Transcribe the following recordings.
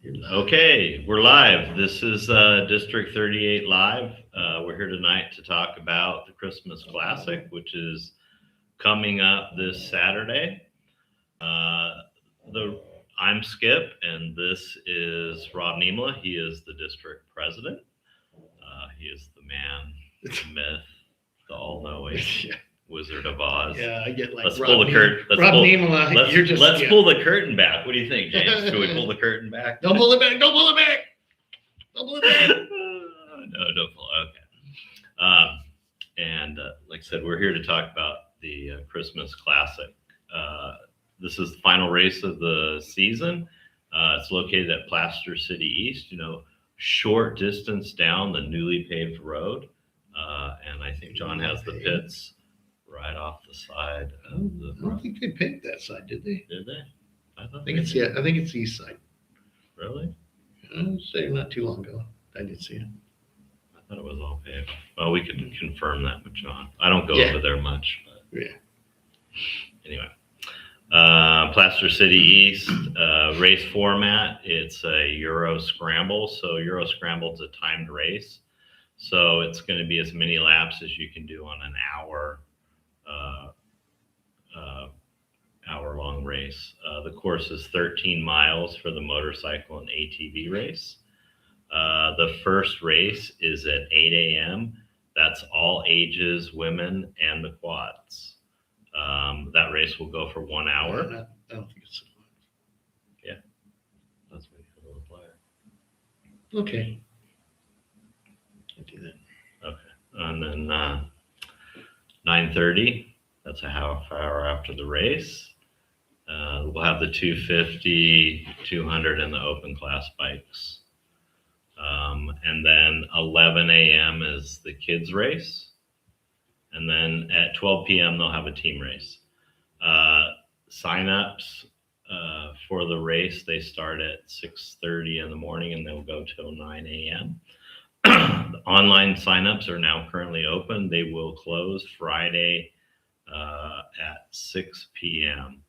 Okay, we're live. This is District 38 Live. We're here tonight to talk about the Christmas Classic, which is coming up this Saturday. Uh, the I'm Skip, and this is Rob Niemela. He is the district president. He is the man, the myth, the all-knowing Yeah, Wizard of Oz. I get like Let's Rob pull the curtain. Rob Niemela. You're just Let's pull the curtain back. What do you think, James? Should we pull the curtain back? Don't pull it back. Don't pull it back. Don't pull it back. No, don't pull. Okay. And like I said, we're here to talk about the Christmas Classic. This is the final race of the season. It's located at Plaster City East. Short distance down the newly paved road. And I think John has the pits right off the side of the. I don't think they paved that side, did they? Did they? I think it's the east side. Really? I was saying not too long ago. I did see it. I thought it was all paved. Well, we could confirm that with John. I don't go over there much, but Yeah. anyway. Plaster City East race format. It's a Euro Scramble. So Euro Scramble is a timed race. So it's going to be as many laps as you can do on an hour-long race. The course is 13 miles for the motorcycle and ATV race. The first race is at 8 a.m. That's all ages, women, and the quads. That race will go for 1 hour. I don't think it's. Yeah, that's what you put on the flyer. Okay. I'll do that. Okay, and then 9:30. That's a half hour after the race. We'll have the 250, 200, and the open class bikes. And then 11 a.m. is the kids race. And then at 12 p.m. they'll have a team race. Sign-ups for the race, they start at 6:30 in the morning and they'll go till 9 a.m. The online sign-ups are now currently open. They will close Friday at 6 p.m.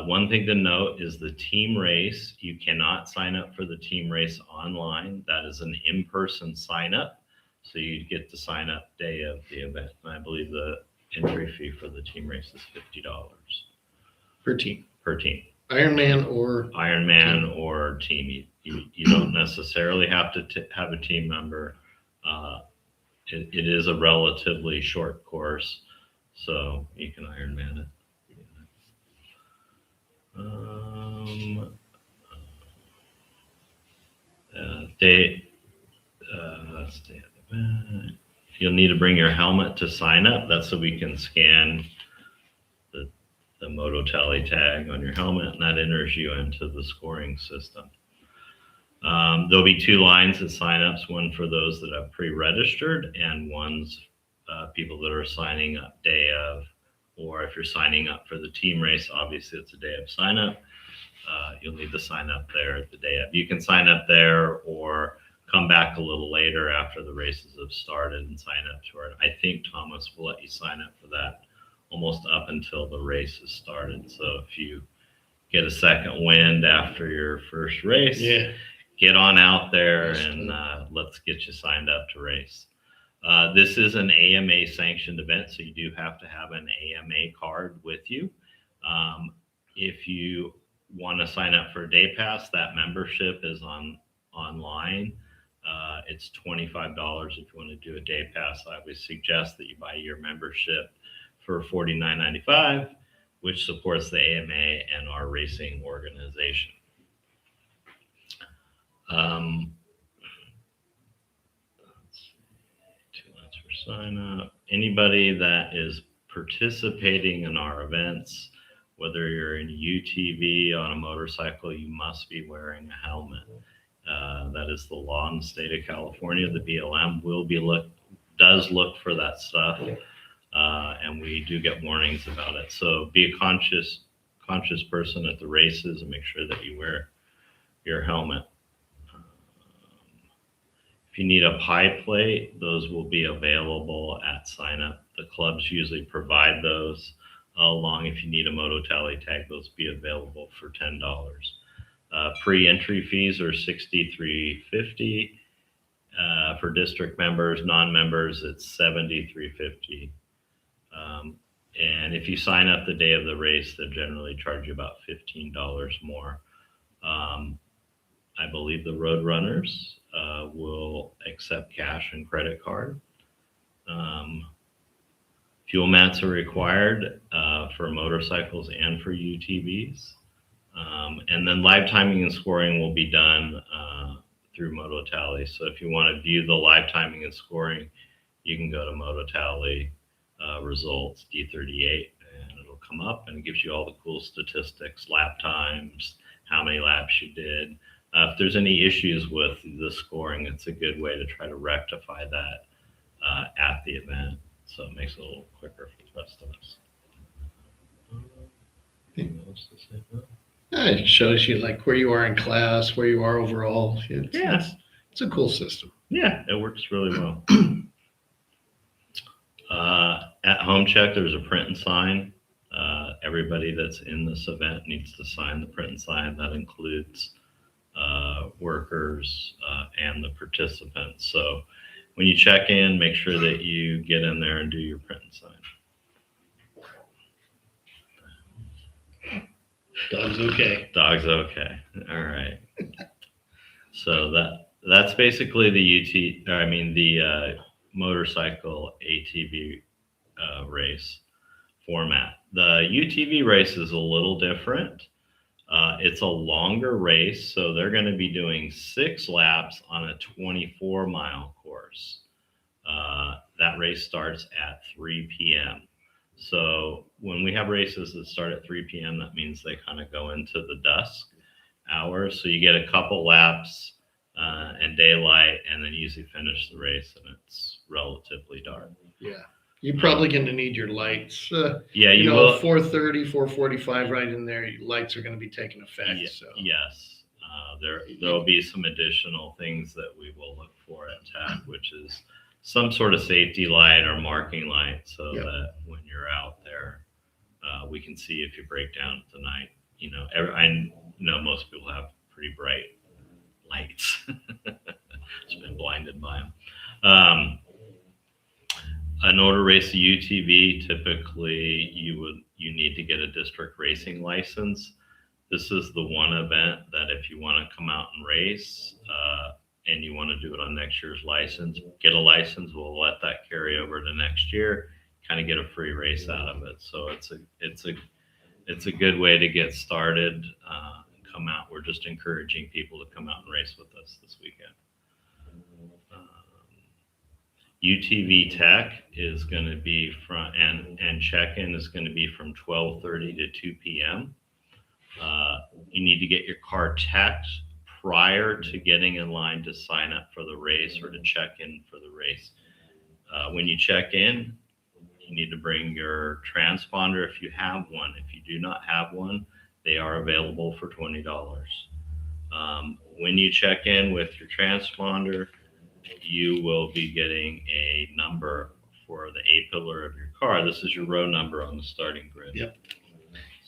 One thing to note is the team race. You cannot sign up for the team race online. That is an in-person sign-up. So you get the sign-up day of the event. And I believe the entry fee for the team race is $50 Per team. per team. Ironman or team. You don't necessarily have to have a team member. It is a relatively short course, so you can Ironman it. You'll need to bring your helmet to sign up. That's so we can scan the Moto Tally tag on your helmet, and that enters you into the scoring system. There'll be two lines of signups, one for those that have pre-registered and one's people that are signing up day of, or if you're signing up for the team race, obviously it's a day of sign up. You'll need to sign up there at the day of. You can sign up there or come back a little later after the races have started and sign up to it. I think Thomas will let you sign up for that almost up until the race has started. So if you get a second wind after your first race, get on out there and let's get you signed up to race. This is an AMA sanctioned event, so you do have to have an AMA card with you. If you want to sign up for a day pass, that membership is online. It's $25 if you want to do a day pass. I would suggest that you buy your membership for $49.95, which supports the AMA and our racing organization. 2 months for sign up. Anybody that is participating in our events, whether you're in UTV on a motorcycle, you must be wearing a helmet. That is the law in the state of California. The BLM does look for that stuff, and we do get warnings about it. So be a conscious person at the races and make sure that you wear your helmet. If you need a pie plate, those will be available at sign up. The clubs usually provide those along. If you need a Moto Tally tag, those be available for $10. Pre-entry fees are $63.50. For district members, non-members, it's $73.50. And if you sign up the day of the race, they generally charge you about $15 more. I believe the road runners will accept cash and credit card. Fuel mats are required for motorcycles and for UTVs. And then live timing and scoring will be done through MotoTally. So if you want to view the live timing and scoring, you can go to MotoTally results D38, and it'll come up and it gives you all the cool statistics, lap times, how many laps you did. If there's any issues with the scoring, it's a good way to try to rectify that at the event. So it makes it a little quicker for the rest of us. Anything else to say about it? It shows you like where you are in class, where you are overall. It's a cool system. Yeah, it works really well. At home check, there's a print and sign. Everybody that's in this event needs to sign the print and sign. That includes workers and the participants. So when you check in, make sure that you get in there and do your print and sign. Dog's okay. Dog's okay. All right. So that's basically the motorcycle ATV race format. The UTV race is a little different. It's a longer race, so they're going to be doing 6 laps on a 24-mile course. That race starts at 3 p.m. So when we have races that start at 3 p.m., that means they kind of go into the dusk hours. So you get a couple laps and daylight, and then usually finish the race, and it's relatively dark. Yeah. You're probably going to need your lights. Yeah, you know, will. 4:30, 4:45, right in there. Your lights are going to be taking effect. So. Yes. There'll be some additional things that we will look for at TAC, which is some sort of safety light or marking light, so that when you're out there, we can see if you break down at the night. You know, I know most people have pretty bright lights. It's been blinded by them. In order to race a UTV, typically you need to get a district racing license. This is the one event that if you want to come out and race and you want to do it on next year's license, get a license. We'll let that carry over to next year, kind of get a free race out of it. So it's a good way to get started and come out. We're just encouraging people to come out and race with us this weekend. UTV Tech is going to be and check-in is going to be from 12:30 to 2 p.m. You need to get your car checked prior to getting in line to sign up for the race or to check in for the race. When you check in, you need to bring your transponder if you have one. If you do not have one, they are available for $20. When you check in with your transponder, you will be getting a number for the A-pillar of your car. This is your row number on the starting grid. Yep.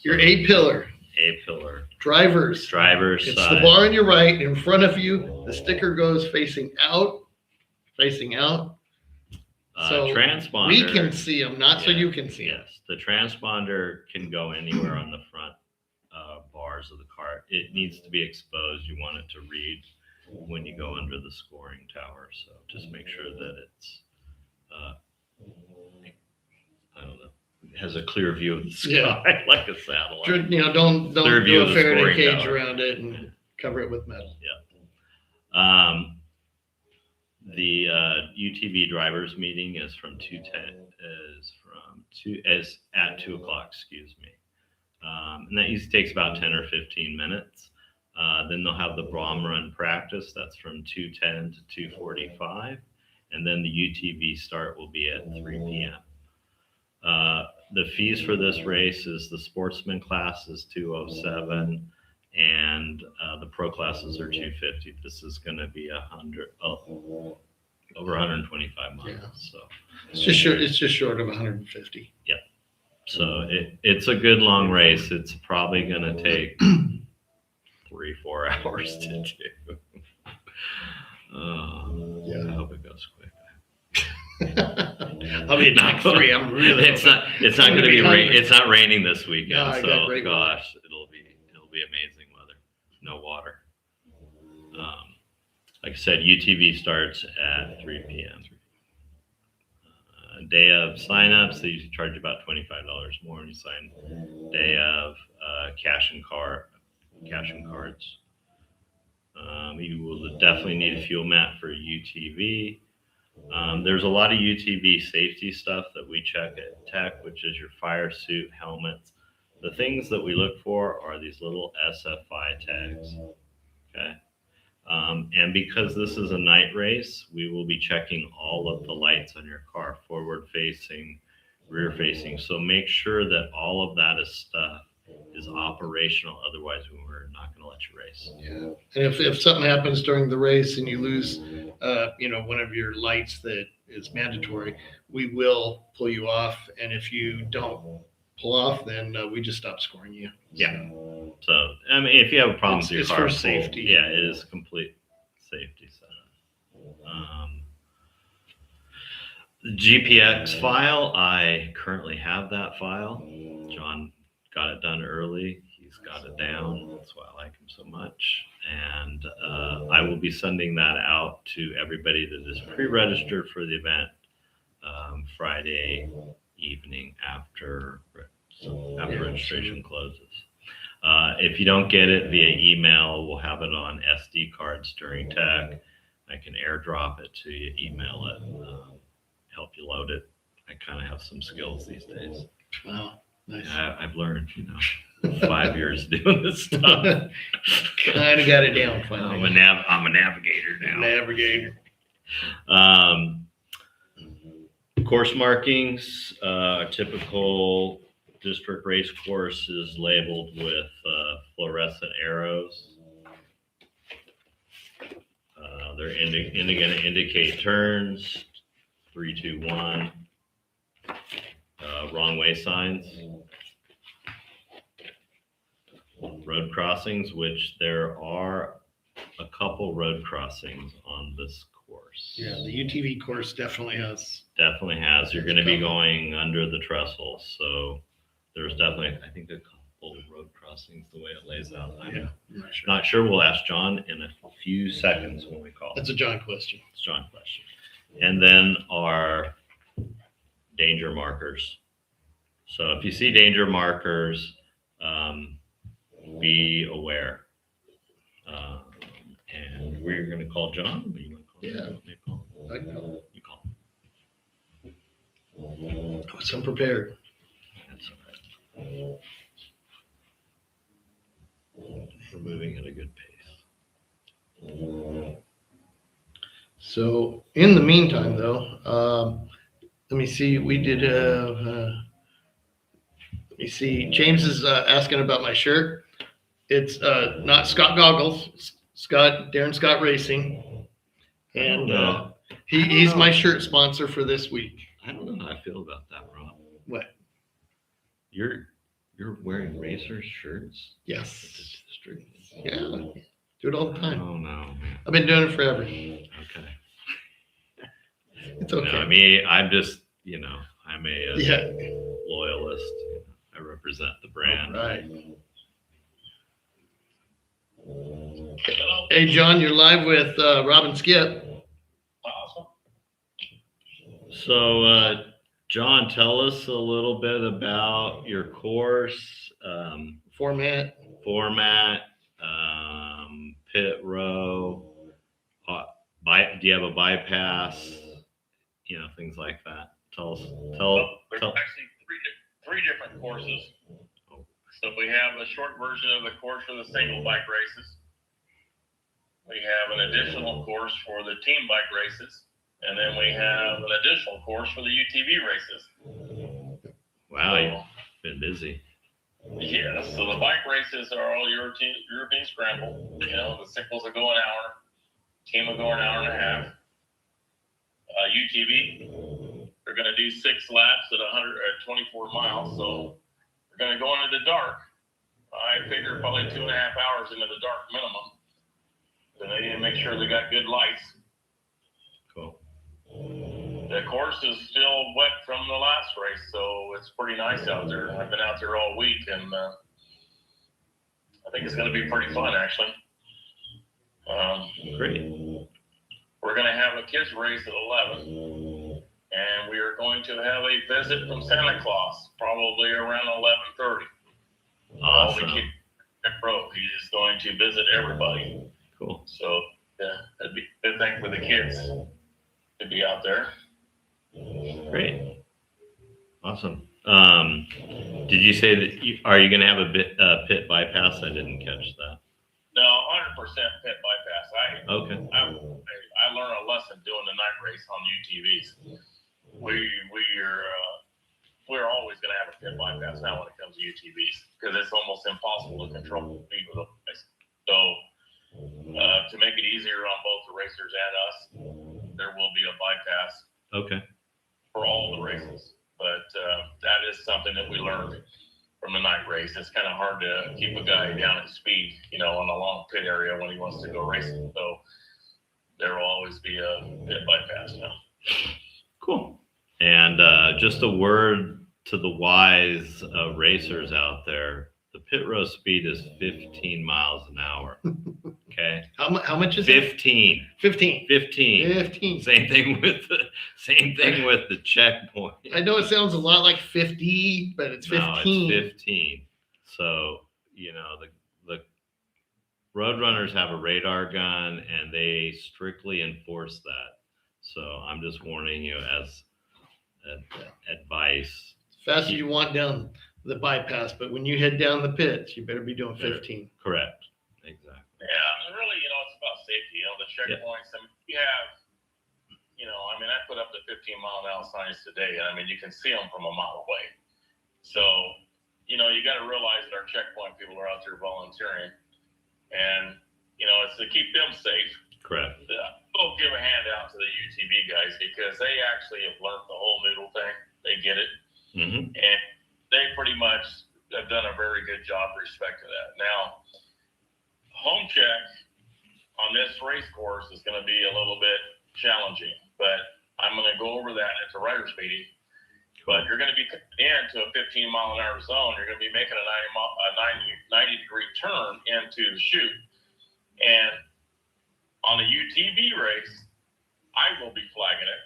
Your A-pillar. A-pillar. Driver's Driver's It's side. the bar on your right in front of you. The sticker goes facing out. So transponder. we can see them, not so Yeah, you can see them. Yes, the transponder can go anywhere on the front bars of the car. It needs to be exposed. You want it to read when you go under the scoring tower. So just make sure that it's, I don't know, it has a clear view of the sky like a satellite. You know, don't Clear view do of a the Faraday scoring cage tower. around it and cover it with metal. The UTV drivers meeting is from 2 o'clock, excuse me. And that usually takes about 10 or 15 minutes. Then they'll have the Brom run practice. That's from 2:10 to 2:45. And then the UTV start will be at 3 p.m. The fees for this race is the sportsman class is $207 and the pro classes are $250. This is going to be over 125 miles. Yeah. So It's just short of 150. So it's a good long race. It's probably going to take 3-4 hours to do. Yeah. I hope it goes quick. I'll be at 3. I'm really. It's not going to be it's not raining this weekend. No, I got great gosh, it'll be amazing weather. No water. Like I said, UTV starts at 3 p.m. Day of sign-ups, they usually charge about $25 more when you sign. Day of cash and cards. You will definitely need a fuel mat for UTV. There's a lot of UTV safety stuff that we check at Tech, which is your fire suit, helmets. The things that we look for are these little SFI tags. Okay. And because this is a night race, we will be checking all of the lights on your car, forward facing, rear facing. So make sure that all of that stuff is operational. Otherwise, we're not going to let you race. Yeah. And if something happens during the race and you lose, one of your lights that is mandatory, we will pull you off. And if you don't pull off, then we just stop scoring you. Yeah. So, I mean, if you have a problem with your It's car, for safety. Yeah, it is complete safety setup. The GPX file, I currently have that file. John got it done early. He's got it down. That's why I like him so much. And I will be sending that out to everybody that is pre-registered for the event Friday evening after registration closes. If you don't get it via email, we'll have it on SD cards during Tech. I can airdrop it to you, email it, help you load it. I kind of have some skills these days. Wow, nice. I've learned, 5 years doing this stuff. Kind of got it down finally. I'm a navigator now. Navigator. Course markings, typical district race course is labeled with fluorescent arrows. They're going to indicate turns, 3, 2, 1. Wrong way signs. Road crossings, which there are a couple road crossings on this course. Yeah, the UTV course definitely has. Definitely has. You're going to be going under the trestle, so there's definitely, I think, a couple road crossings the way it lays out. I'm not sure. We'll ask John in a few seconds when we call. That's a John question. It's John question. And then our danger markers. So if you see danger markers, be aware. And we're going to call John. What do you want to call him? Yeah. I know. You call him. I was unprepared. That's all right. We're moving at a good pace. So in the meantime, though, let me see. We did. Let me see. James is asking about my shirt. It's not Scott Goggles. Darren Scott Racing, and he's my shirt sponsor for this week. I don't know how I feel about that, Rob. What? You're wearing Racer shirts? Yes. Yeah. Do it all the time. Oh no, man. I've been doing it forever. Okay. It's okay. No, I mean, I'm just, I'm a Yeah. loyalist. I represent the brand. Right. Hey, John, you're live with Rob and Skip. Awesome. So, John, tell us a little bit about your course, Format. pit row. Do you have a bypass? Things like that. There's actually three different courses. So we have a short version of the course for the single bike races. We have an additional course for the team bike races. And then we have an additional course for the UTV races. Wow, you've been busy. Yeah, so the bike races are all European scramble. The singles will go an hour, team will go an hour and a half. UTV, they're going to do 6 laps at 24 miles. So they're going to go into the dark. I figure probably 2.5 hours into the dark minimum. And they need to make sure they got good lights. Cool. The course is still wet from the last race, so it's pretty nice out there. I've been out there all week, and I think it's going to be pretty fun, actually. Great. We're going to have a kids race at 11, and we are going to have a visit from Santa Claus, probably around 11:30. All the Awesome. kids broke. He is going to visit everybody. Cool. So yeah, that'd be a good thing for the kids to be out there. Great. Awesome. Did you say that are you going to have a pit bypass? I didn't catch that. No, 100% pit bypass. Okay. I learned a lesson doing the night race on UTVs. We're always going to have a pit bypass now when it comes to UTVs because it's almost impossible to control the speed of the place. So to make it easier on both the racers and us, there will be a bypass Okay. for all the races. But that is something that we learned from the night race. It's kind of hard to keep a guy down at speed, you know, on a long pit area when he wants to go racing. So there will always be a pit bypass now. Cool. And just a word to the wise racers out there. The pit row speed is 15 miles an hour. Okay. How much is it? 15. 15. 15. 15. Same thing with the checkpoint. I know it sounds a lot like 50, but it's 15. No, it's 15. So, you know, the Roadrunners have a radar gun and they strictly enforce that. So I'm just warning you as advice. Fast as you want down the bypass, but when you head down the pits, you better be doing 15. Correct. Exactly. Yeah, and really, you know, it's about safety. You know, the checkpoints. I mean, you have, you know, I mean, I put up the 15-mile-an-hour signs today, and I mean, you can see them from a mile away. So, you know, you got to realize that our checkpoint people are out there volunteering, and you know, it's to keep them safe. Correct. We'll give a hand out to the UTV guys because they actually have learned the whole noodle thing. They get it, Mm-hmm. and they pretty much have done a very good job respect to that. Now, home check on this race course is going to be a little bit challenging, but I'm going to go over that at the rider's meeting. But you're going to be into a 15-mile-an-hour zone. You're going to be making a 90-degree turn into the chute. And on a UTV race, I will be flagging it.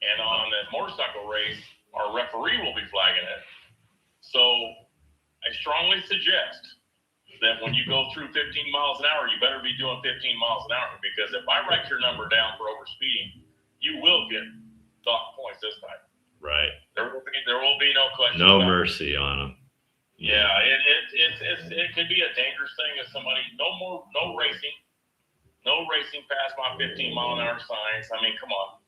And on the motorcycle race, our referee will be flagging it. So I strongly suggest that when you go through 15 miles an hour, you better be doing 15 miles an hour, because if I write your number down for overspeeding, you will get docked points this time. Right. There will be no question. No about mercy on them. Yeah, it could be a dangerous thing if somebody no racing past my 15-mile-an-hour signs. I mean, come on,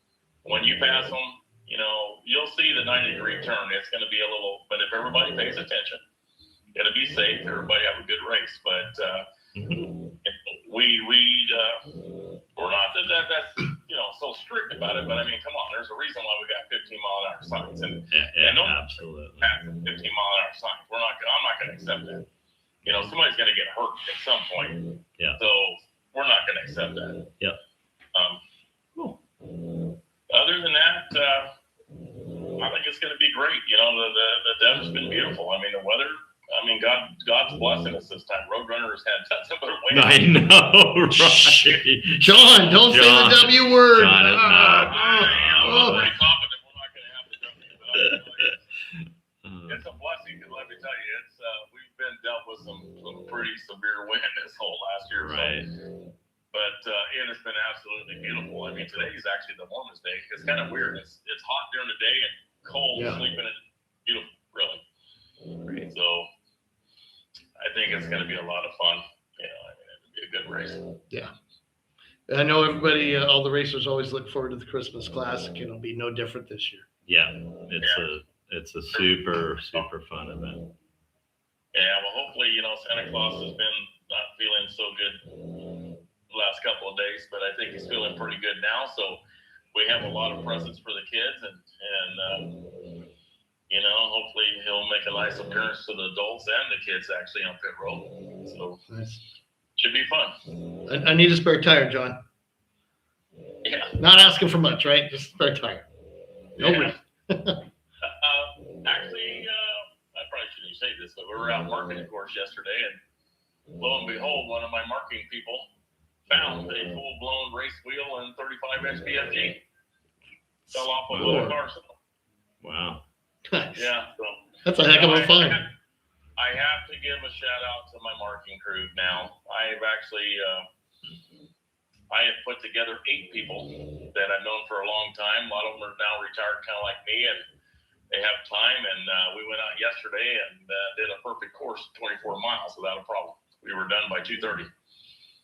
when you pass them, you know, you'll see the 90-degree turn. It's going to be a little, but if everybody pays attention, it'll be safe. Everybody have a good race. But we're not that's you know so strict about it. But I mean, come on, there's a reason why we got 15-mile-an-hour signs and Absolutely. past 15-mile-an-hour signs. I'm not going to accept that. You know, somebody's going to get hurt at some point. Yeah. So we're not going to accept that. Yep. Cool. Other than that, I think it's going to be great. You know, the Dev's been beautiful. I mean, the weather. I mean, God's blessing us this time. Roadrunners had nothing but wind. I know, right? John, don't say the W word. John is not. I'm pretty confident we're not going to have the W. But it's a blessing, because let me tell you, it's we've been dealt with some pretty severe wind this whole last year. Right. So, but it has been absolutely beautiful. I mean, today is actually the warmest day. It's kind of weird. It's hot during the day and cold sleeping in. Beautiful, really. Great. So I think it's going to be a lot of fun. You know, I mean, it'll be a good race. Yeah. I know everybody, all the racers always look forward to the Christmas Classic. It'll be no different this year. Yeah, it's a super fun event. Yeah, well, hopefully, you know, Santa Claus has been not feeling so good the last couple of days, but I think he's feeling pretty good now. So we have a lot of presents for the kids, and You know, hopefully he'll make a nice appearance to the adults and the kids actually on pit road. So Nice. should be fun. I need a spare tire, John. Yeah. Not asking for much, right? Just a spare tire. Nobody. Actually, I probably shouldn't say this, but we were out marketing, of course, yesterday, and lo and behold, one of my marketing people found a full-blown race wheel and 35-inch BFG. Fell off of a car. Wow. Nice. Yeah, so That's a heck of a find. I have to give a shout out to my marketing crew now. I've actually, I have put together 8 people that I've known for a long time. A lot of them are now retired, kind of like me, and they have time. And we went out yesterday and did a perfect course, 24 miles without a problem. We were done by 2:30.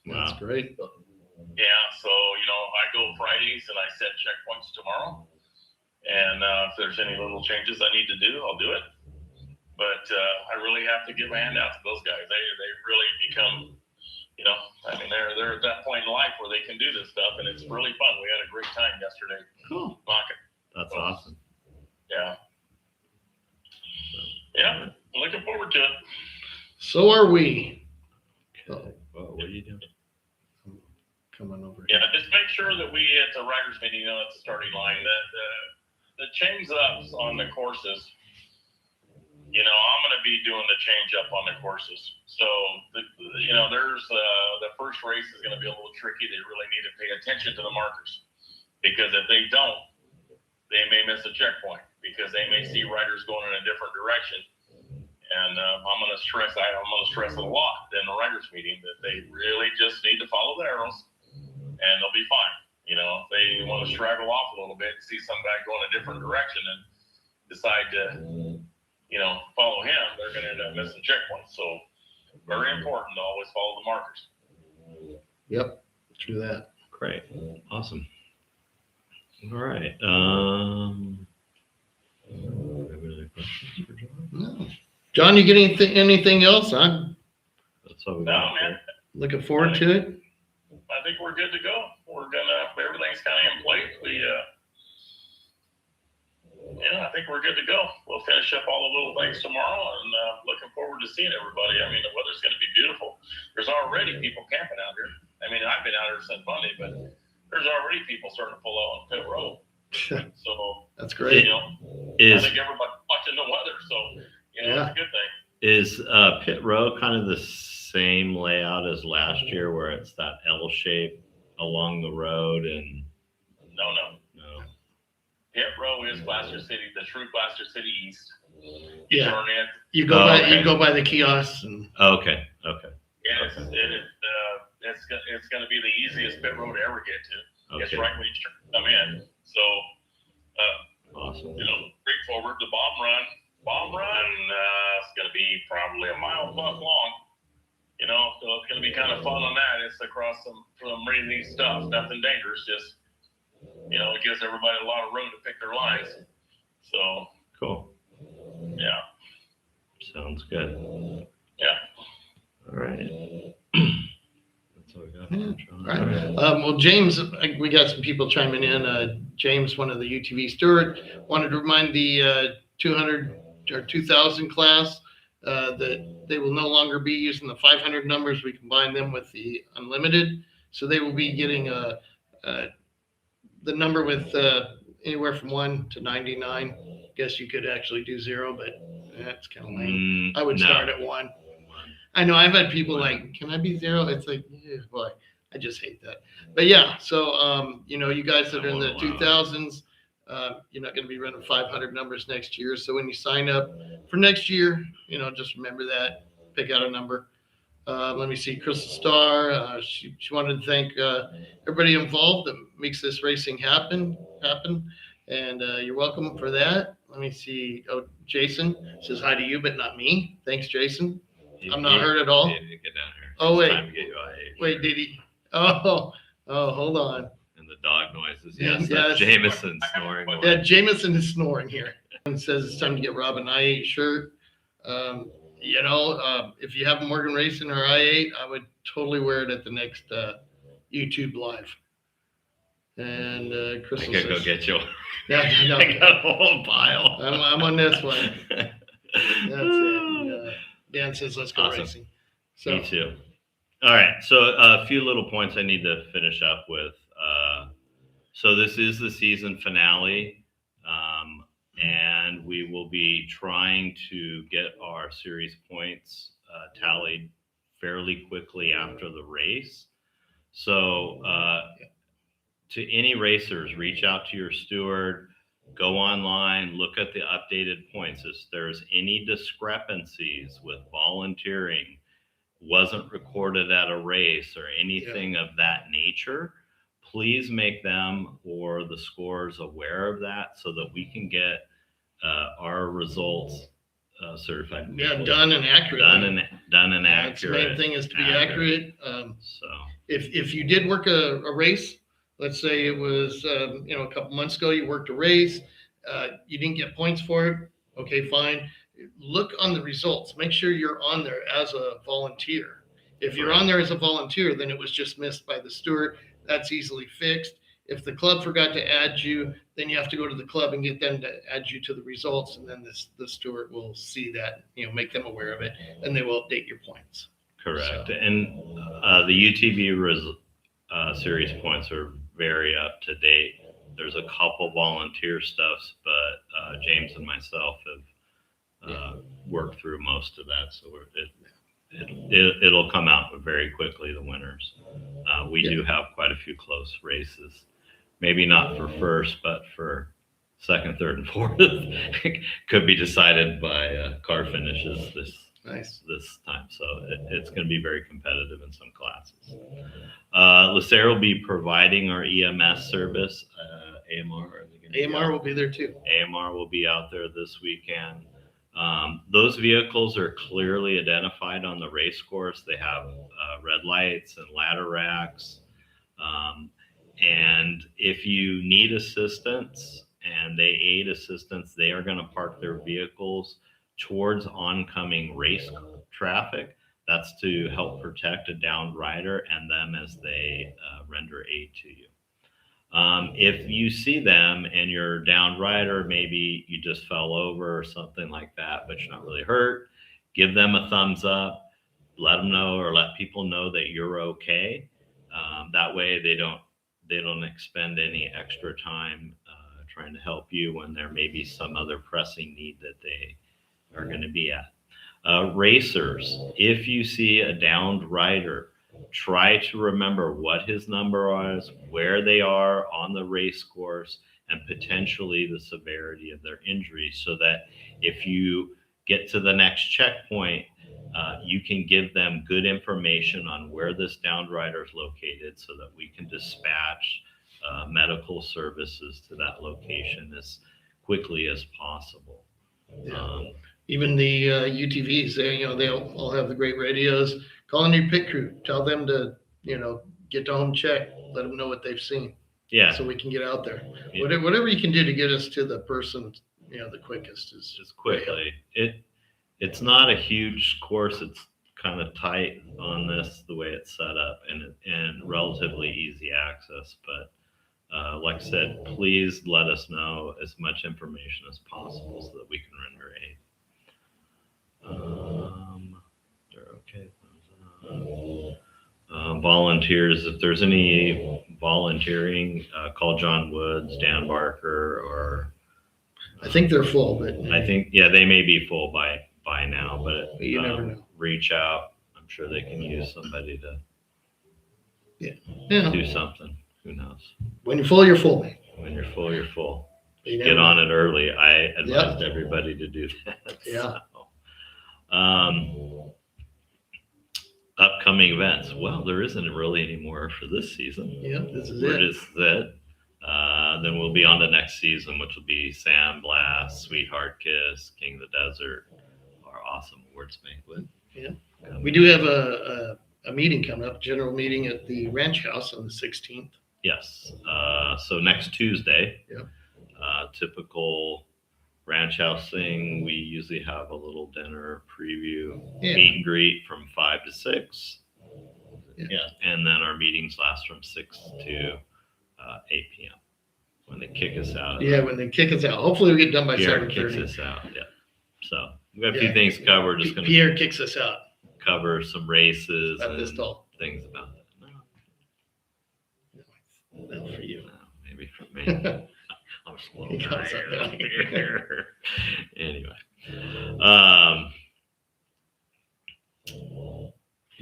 That's Wow. great. Yeah, so I go Fridays and I set checkpoints tomorrow. And if there's any little changes I need to do, I'll do it. But I really have to give a hand out to those guys. They really become, I mean, they're at that point in life where they can do this stuff, and it's really fun. We had a great time yesterday. Cool. Knocking. That's awesome. Yeah. Yeah. Looking forward to it. So are we. Okay. Well, what are you doing? Coming over. Yeah, just make sure that we at the riders meeting, at the starting line, that the change ups on the courses. I'm going to be doing the change up on the courses. So, there's the first race is going to be a little tricky. They really need to pay attention to the markers, because if they don't, they may miss a checkpoint because they may see riders going in a different direction. And I'm going to stress it a lot in the riders meeting that they really just need to follow the arrows, and they'll be fine. If they want to straggle off a little bit and see some guy going a different direction and decide to, follow him, they're going to end up missing checkpoints. So very important to always follow the markers. Yep. True that. Great. Awesome. All right. Have any other questions for John? No. John, you get anything else? I'm That's all we No, got. man. looking forward to it. I think we're good to go. Everything's kind of in place. I think we're good to go. We'll finish up all the little things tomorrow, and looking forward to seeing everybody. I mean, the weather's going to be beautiful. There's already people camping out here. I mean, I've been out here since Monday, but there's already people starting to pull out on pit road. So, That's great. I Is think everybody's watching the weather, so it's a good thing. is Pit Row kind of the same layout as last year, where it's that L shape along the road? And No. no. Pit row is Placer City, the true Placer City East. You Yeah. turn in, You go Oh, by okay. you go by the kiosks and Okay. and it's going to be the easiest pit road to ever get to. It's Okay. right when you come in. So, Awesome. straightforward. The bomb run is going to be probably a mile plus long. So it's going to be kind of fun on that. It's across some really neat stuff. Nothing dangerous. Just it gives everybody a lot of room to pick their lines. So Cool. yeah. Sounds good. Yeah. All right. That's all we got. Yeah. John. right. Well, James, we got some people chiming in. James, one of the UTV steward, wanted to remind the 200 or 2000 class that they will no longer be using the 500 numbers. We combine them with the unlimited, so they will be getting the number with anywhere from 1 to 99. Guess you could actually do 0, but that's kind of lame. I would No. start at 1. I know I've had people like, can I be 0? It's like, yeah, boy, I just hate that. But yeah, so you guys that are in the 2000s, you're not going to be running 500 numbers next year. So when you sign up for next year, just remember that. Pick out a number. Let me see, Crystal Star. She wanted to thank everybody involved that makes this racing happen. And you're welcome for that. Let me see. Oh, Jason says hi to you, but not me. Thanks, Jason. I'm not hurt at all. You need to get down here. Oh, It's wait. time to get you IA. Wait, did he? Oh, hold on. And the dog noises. Yes, Yes, that's yes. Jameson snoring. away. Yeah, Jameson is snoring here and says it's time to get Rob an I-8 shirt. If you have Morgan Racing or I-8, I would totally wear it at the next YouTube live. And I Crystal could go says, get you. yeah, no, I got a whole pile. I'm on this one. That's it. Dan says, let's go Awesome. racing. So, Me too. All right. So a few little points I need to finish up with. So this is the season finale, and we will be trying to get our series points tallied fairly quickly after the race. So to any racers, reach out to your steward, go online, look at the updated points. If there's any discrepancies with volunteering, wasn't recorded at a race or anything of that nature, please make them or the scores aware of that so that we can get our results certified. yeah, done and accurate. Done and That's the accurate. main thing, is to be accurate. So If you did work a race, let's say it was, a couple months ago, you worked a race, you didn't get points for it. Okay, fine. Look on the results. Make sure you're on there as a volunteer. If you're on there as a volunteer, then it was just missed by the steward. That's easily fixed. If the club forgot to add you, then you have to go to the club and get them to add you to the results, and then the steward will see that, make them aware of it, and they will update your points. correct. So. And the UTV series points are very up to date. There's a couple volunteer stuffs, but James and myself have worked through most of that, so it'll come out very quickly, the winners. We do have quite a few close races, maybe not for first, but for second, third, and fourth. Could be decided by car finishes this time, so it's going to be very competitive in some classes. Lucero will be providing our EMS service. AMR, AMR will be there too. AMR will be out there this weekend. Those vehicles are clearly identified on the race course. They have red lights and ladder racks. And if you need assistance and they aid assistance, they are going to park their vehicles towards oncoming race traffic. That's to help protect a downed rider and them as they render aid to you. If you see them and you're a downed rider, maybe you just fell over or something like that, but you're not really hurt, give them a thumbs up, let them know, or let people know that you're okay. That way they don't expend any extra time trying to help you when there may be some other pressing need that they are going to be at. Racers, if you see a downed rider, try to remember what his number is, where they are on the race course, and potentially the severity of their injury, so that if you get to the next checkpoint, you can give them good information on where this downed rider is located so that we can dispatch medical services to that location as quickly as possible. Even the UTVs, they'll all have the great radios. Call in your pit crew. Tell them to, get to home check. Let them know what they've seen. Yeah. So we can get out there. Yeah. Whatever you can do to get us to the person, the quickest is just quickly. It's not a huge course. It's kind of tight on this, the way it's set up, and relatively easy access. But like I said, please let us know as much information as possible so that we can render aid. They're okay. Volunteers, if there's any volunteering, call John Woods, Dan Barker, or I think they're full, but I think they may be full by now, but you never know. Reach out. I'm sure they can use somebody to Yeah. do something. Who knows? When you're full, you're full, man. When you're full, you're full. You Get never on it early. I advised everybody to do that. Yeah. So, upcoming events. Well, there isn't really any more for this season. Yeah, this is We're it. just it. Then we'll be on to next season, which will be Sand Blast, Sweetheart Kiss, King of the Desert, our awesome awards banquet. Yeah. We do have a meeting coming up, general meeting at the ranch house on the 16th. Yes. So next Tuesday, Yep. Typical ranch house thing. We usually have a little dinner preview, Yeah. meet and greet from 5 to 6. Yeah. Yeah. And then our meetings last from 6 to 8 p.m. when they kick us out. Yeah, when they kick us out. Hopefully we get done by Pierre kicks 7:30. us out. Yeah. So we've got a few Yeah. things covered. Just going to Pierre kicks us out. cover some races About and this tall. things about that. No, for you. No, maybe for me. I'm just a little He comes up tired there. here. Anyway,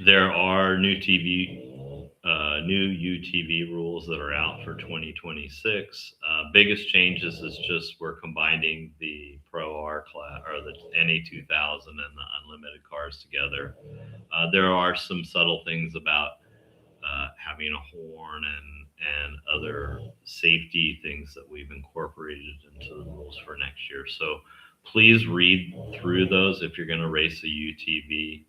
there are new UTV rules that are out for 2026. Biggest changes is just we're combining the Pro R class or the NA 2000 and the unlimited cars together. There are some subtle things about having a horn and other safety things that we've incorporated into the rules for next year. So please read through those if you're going to race a UTV,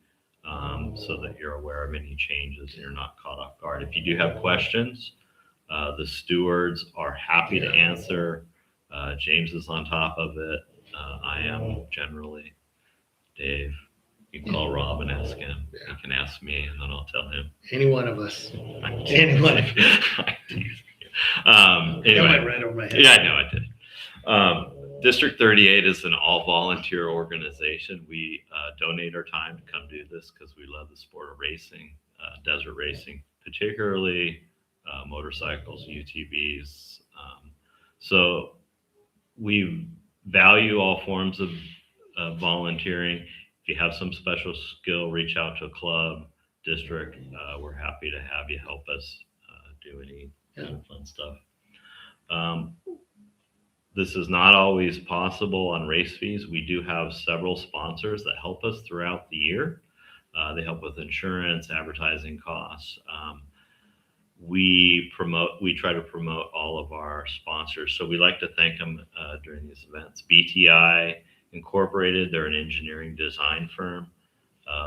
so that you're aware of any changes and you're not caught off guard. If you do have questions, the stewards are happy to answer. James is on top of it. I am generally. Dave, you can call Rob and ask him. Yeah. He can ask me, and then I'll tell him. Any one of us. I'm Anyone. That Anyway, went right over my head. yeah, I know I did. District 38 is an all-volunteer organization. We donate our time to come do this because we love the sport of racing, desert racing, particularly motorcycles, UTVs. So we value all forms of volunteering. If you have some special skill, reach out to a club, district. We're happy to have you help us do any fun stuff. This is not always possible on race fees. We do have several sponsors that help us throughout the year. They help with insurance, advertising costs. We try to promote all of our sponsors. So we like to thank them during these events. BTI Incorporated, they're an engineering design firm.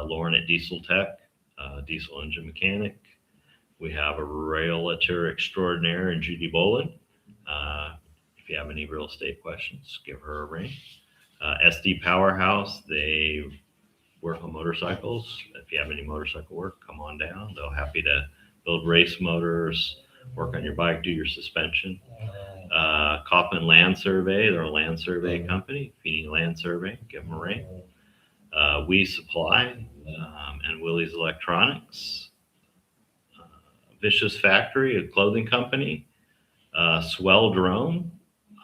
Lauren at Diesel Tech, diesel engine mechanic. We have a realtor extraordinaire in Judy Bolin. If you have any real estate questions, give her a ring. SD Powerhouse, they work on motorcycles. If you have any motorcycle work, come on down. They're happy to build race motors, work on your bike, do your suspension. Kaufman Land Survey, they're a land survey company. If you need a land survey, give them a ring. We Supply and Willie's Electronics. Vicious Factory, a clothing company. Swell Drone.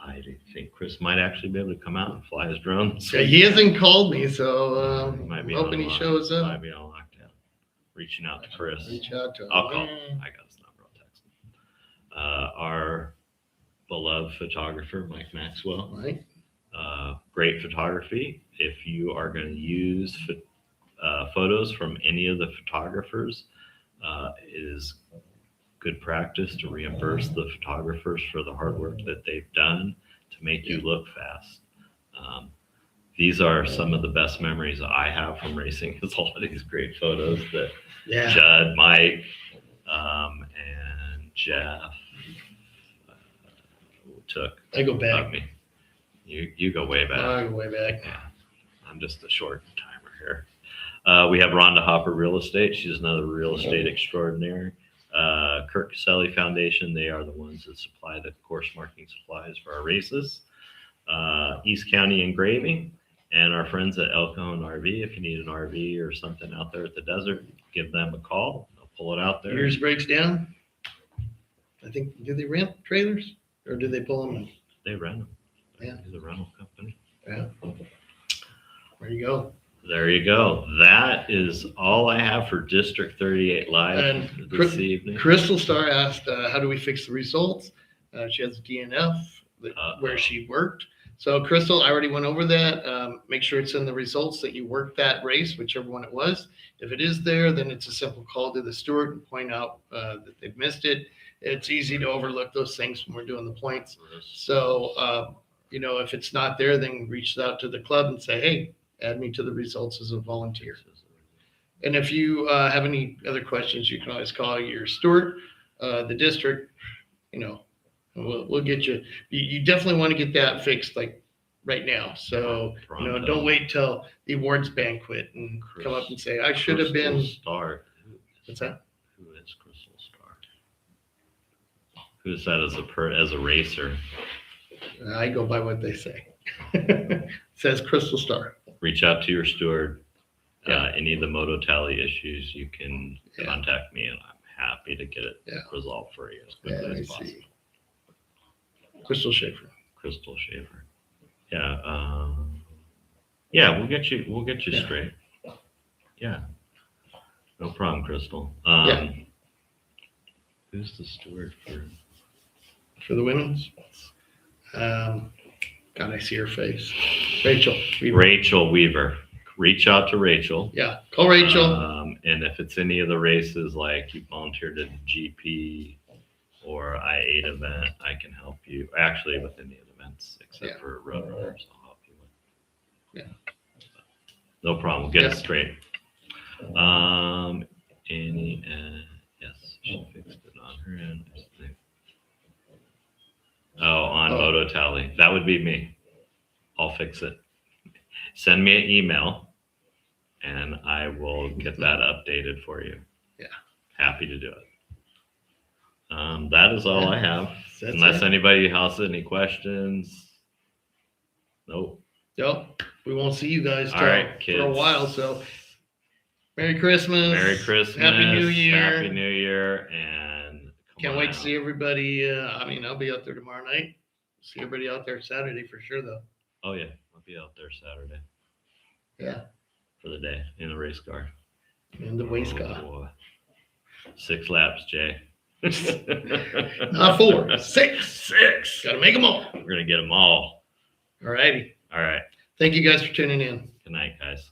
I think Chris might actually be able to come out and fly his drone this Yeah, week. he hasn't called me, so Might be hoping he online. shows up. Might be on lockdown. Reaching out to Chris. Reach out to him. I'll call him. I got his number. I'll text him. Our beloved photographer, Mike Maxwell. Right. Great photography. If you are going to use photos from any of the photographers, it is good practice to reimburse the photographers for the hard work that they've done to make you look fast. These are some of the best memories I have from racing. Is all of these great photos that Judd, Mike, and Jeff took I go of back. me. You go way back. I go way back. Yeah, I'm just a short timer here. We have Rhonda Hopper Real Estate. She's another real estate extraordinary. Kirk Caselli Foundation, they are the ones that supply the course marking supplies for our races. East County Engraving, and our friends at El Cajon RV. If you need an RV or something out there at the desert, give them a call. They'll pull it out there. Yours breaks down. I think, do they rent trailers or do they pull them in? They rent them. Yeah. It's a rental company. Yeah. There you go. There you go. That is all I have for District 38 Live And this evening. Crystal Star asked, how do we fix the results? She has a DNF where she worked. So Crystal, I already went over that. Make sure it's in the results that you worked that race, whichever one it was. If it is there, then it's a simple call to the steward and point out that they've missed it. It's easy to overlook those things when we're doing the points. So, if it's not there, then reach out to the club and say, hey, add me to the results as a volunteer. And if you have any other questions, you can always call your steward, the district, we'll get you. You definitely want to get that fixed like right now. So, don't wait till the awards banquet and come up and say, I should have been. Star. What's that? Who is Crystal Star? Who's that as a racer? I go by what they say. Says Crystal Star. Reach out to your steward. Yeah. Any of the Moto Tally issues, you can Yeah. contact me, and I'm happy to get it Yeah. resolved for you as Yeah, quickly let me as possible. see. Crystal Schaefer. Crystal Schaefer. Yeah. Yeah, we'll get you Yeah. straight. Yeah. No problem, Crystal. Yeah. Who's the steward for? For the women's. God, I see her face. Rachel. Rachel Weaver. Reach out to Rachel. Yeah, call Rachel. And if it's any of the races, like you volunteered at GP or I-8 event, I can help you. Actually, with any of the events except Yeah. for Road Runners, I'll help you with. Yeah. No problem. We'll get Yeah. it straight. Annie, yes, she fixed it on her end. Oh, on Oh. Moto Tally. That would be me. I'll fix it. Send me an email and I will get that updated for you. Yeah. Happy to do it. That is all I have. That's Unless it. anybody else has any questions. Nope. Yep. We won't see you guys All right, for a kids. while. So Merry Christmas. Merry Christmas. Happy New Year. Happy New Year. And come Can't on wait to out. see everybody. I'll be out there tomorrow night. See everybody out there Saturday for sure, though. Oh, yeah. I'll be out there Saturday Yeah. for the day in the race car. And the waist Oh, car. boy. 6 laps, Jay. Not 4, 6. 6. Got to make them all. We're going to get them all. All righty. All right. Thank you guys for tuning in. Good night, guys.